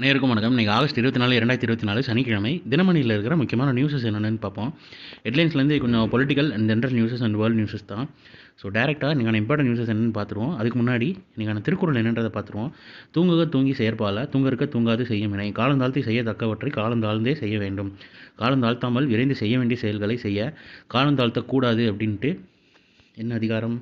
அனைவருக்கும் வணக்கம். இன்றைக்கி ஆகஸ்ட் 24, 2024 சனிக்கிழமை. தினமணியில் இருக்கிற முக்கியமான நியூஸஸ் என்னென்னு பார்ப்போம். ஹெட்லைன்ஸ்லேருந்து கொஞ்சம் political and general newses and world newses தான். ஸோ டேரெக்டாக இன்றைக்கான இம்பார்ட்டன்ட் நியூஸஸ் என்னென்னு பார்த்துருவோம். அதுக்கு முன்னாடி இன்றைக்கான திருக்குறள் என்னன்றதை பார்த்துருவோம். தூங்குக தூங்கி செயற்பால தூங்கற்க தூங்காது செய்யும் வினை காலந்தாழ்த்தி செய்யத்தக்கவற்றை காலந்தாழ்ந்தே செய்ய வேண்டும். காலந்தாழ்த்தாமல் விரைந்து செய்ய வேண்டிய செயல்களை செய்ய காலந்தாழ்த்தக்கூடாது அப்படின்ட்டு என்ன அதிகாரம்?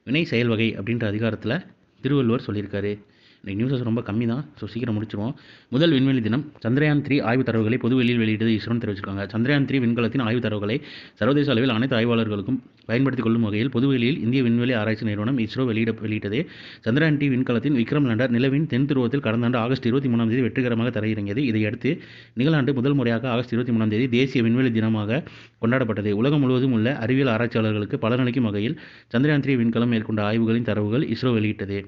வினை செயல் வகை அப்படின்ற அதிகாரத்தில் திருவள்ளுவர் சொல்லியிருக்காரு. இன்றைக்கி நியூஸஸ் ரொம்ப கம்மி தான். ஸோ சீக்கிரம் முடிச்சிருவோம். முதல் விண்வெளி தினம். சந்திரயான் 3 ஆய்வுத் தரவுகளை பொதுவெளியில் வெளியிட்டது இஸ்ரோன்னு தெரிவிச்சிருக்காங்க. சந்திரயான் 3 விண்கலத்தின் ஆய்வுத் தரவுகளை சர்வதேச அளவில் அனைத்து ஆய்வாளர்களுக்கும் பயன்படுத்திக் கொள்ளும் வகையில் பொதுவெளியில் இந்திய விண்வெளி ஆராய்ச்சி நிறுவனம் இஸ்ரோ வெளியிட்டது. சந்திரயான் 3 விண்கலத்தின் விக்ரம் லேண்டர் நிலவின் தென் துருவத்தில் கடந்த ஆண்டு ஆகஸ்ட் 23 வெற்றிகரமாக தரையிறங்கியது. இதையடுத்து நிகழாண்டு முதல் முறையாக ஆகஸ்ட் 23 தேசிய விண்வெளி தினமாக கொண்டாடப்பட்டது. உலகம் முழுவதும் உள்ள அறிவியல் ஆராய்ச்சியாளர்களுக்கு பலனளிக்கும் வகையில் சந்திரயான் 3 விண்கலம் மேற்கொண்ட ஆய்வுகளின் தரவுகள் இஸ்ரோ வெளியிட்டது.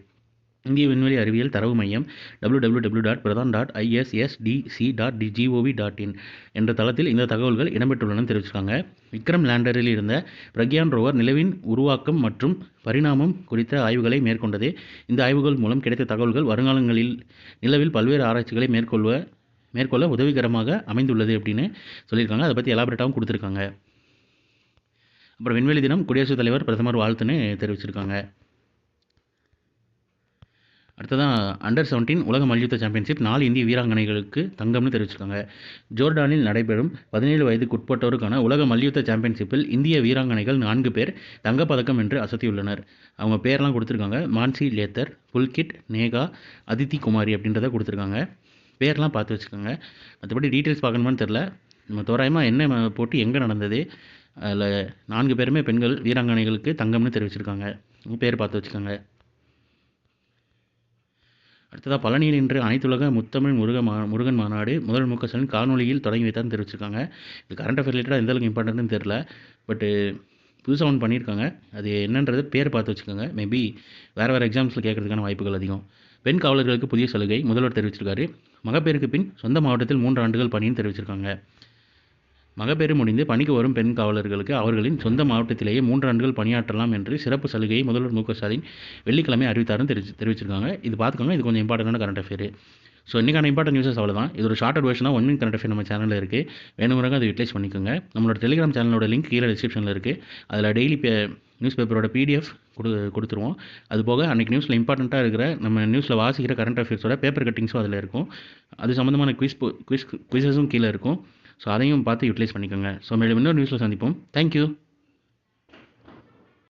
இந்திய விண்வெளி அறிவியல் தரவு மையம் www.pradhan.iscsdc.gov.in என்ற தளத்தில் இந்த தகவல்கள் இடம்பெற்றுள்ளன தெரிவிச்சிருக்காங்க. விக்ரம் லேண்டரில் இருந்த பிரக்யான் ரோவர் நிலவின் உருவாக்கம் மற்றும் பரிணாமம் குறித்த ஆய்வுகளை மேற்கொண்டது. இந்த ஆய்வுகள் மூலம் கிடைத்த தகவல்கள் வருங்காலங்களில் நிலவில் பல்வேறு ஆராய்ச்சிகளை மேற்கொள்ள உதவிகரமாக அமைந்துள்ளது அப்படின்னு சொல்லியிருக்காங்க. அதை பற்றி எலாபரேட்டாகவும் கொடுத்துருக்காங்க. அப்புறம் விண்வெளி தினம் குடியரசுத் தலைவர் பிரதமர் வாழ்த்துன்னு தெரிவிச்சிருக்காங்க. அடுத்ததான் அண்டர் 17 உலக மல்யுத்த சாம்பியன்ஷிப் 4 இந்திய வீராங்கனைகளுக்கு தங்கம்னு தெரிவிச்சிருக்காங்க. ஜோர்டானில் நடைபெறும் 17 வயதுக்குட்பட்டோருக்கான உலக மல்யுத்த சாம்பியன்ஷிப்பில் இந்திய வீராங்கனைகள் 4 பேர் தங்கப்பதக்கம் வென்று அசத்தியுள்ளனர். அவங்க பேர்லாம் கொடுத்துருக்காங்க. மான்சி லேத்தர், புல்கிட், நேகா, அதித்தி குமாரி அப்படின்றத கொடுத்துருக்காங்க. பேர்லாம் பார்த்து வச்சுக்கோங்க. மற்றபடி டீட்டெயில்ஸ் பார்க்கணுமான்னு தெரில. நம்ம தோராயமாக என்ன போட்டு எங்கே நடந்தது, அதில் 4 பேருமே பெண்கள் வீராங்கனைகளுக்கு தங்கம்னு தெரிவிச்சிருக்காங்க. பேர் பார்த்து வச்சுக்கோங்க. அடுத்ததாக பழனியில் இன்று அனைத்துலக முத்தமிழ் முருகன் மாநாடு முதல்வர் மு.க. ஸ்டாலின் காணொலியில் தொடங்கி வைத்தார்னு தெரிவிச்சிருக்காங்க. இது கரண்ட் அஃபேர் ரிலேட்டடாக எந்த அளவுக்கு இம்பார்ட்டன்ட்னு தெரில. பட்டு புதுசாக ஒன்று பண்ணியிருக்காங்க. அது என்னன்றது பேர் பார்த்து வச்சுக்கோங்க. மேபி வேறு எக்ஸாம்ஸில் கேட்கறதுக்கான வாய்ப்புகள் அதிகம். பெண் காவலர்களுக்கு புதிய சலுகை முதல்வர் தெரிவிச்சிருக்காரு. மகப்பேறுக்கு பின் சொந்த மாவட்டத்தில் 3 ஆண்டுகள் பணின்னு தெரிவிச்சிருக்காங்க. மகப்பேறு முடிந்து பணிக்கு வரும் பெண் காவலர்களுக்கு அவர்களின் சொந்த மாவட்டத்திலேயே 3 ஆண்டுகள் பணியாற்றலாம் என்று சிறப்பு சலுகையை முதல்வர் மு.க. ஸ்டாலின் வெள்ளிக்கிழமை அறிவித்தார்னு தெரிவிச்சிருக்காங்க. இது பார்த்துக்கோங்க. இது கொஞ்சம் இம்பார்ட்டன்டான கரண்ட் அஃபேர். ஸோ இன்றைக்கான இம்பார்ட்டன்ட் நியூஸஸ் அவ்வளோதான். இது ஒரு ஷார்ட்டட் வெர்ஷனாக 1 மினிட் கரண்ட் அஃபேர் நம்ம சேனலில் இருக்குது. வேணுங்கிறவங்க அதை யூட்டிலைஸ் பண்ணிக்கோங்க. நம்மளோட டெலிகிராம் சேனலோட லிங்க் கீழே டிஸ்கிரிப்ஷனில் இருக்குது. அதில் டெய்லி நியூஸ் பேப்பரோட PDF கொடுத்துருவோம். அது போக அன்றைக்கி நியூஸில் இம்பார்ட்டண்ட்டாக இருக்கிற நம்ம நியூஸில் வாசிக்கிற கரண்ட் அஃபேர்ஸோட பேப்பர் கட்டிங்ஸும் அதில் இருக்கும். அது சம்மந்தமான குவிஸஸும் கீழே இருக்கும். ஸோ அதையும் பார்த்து யூட்டிலைஸ் பண்ணிக்கோங்க. ஸோ மேலும் இன்னொரு நியூஸில் சந்திப்போம். தேங்க்யூ.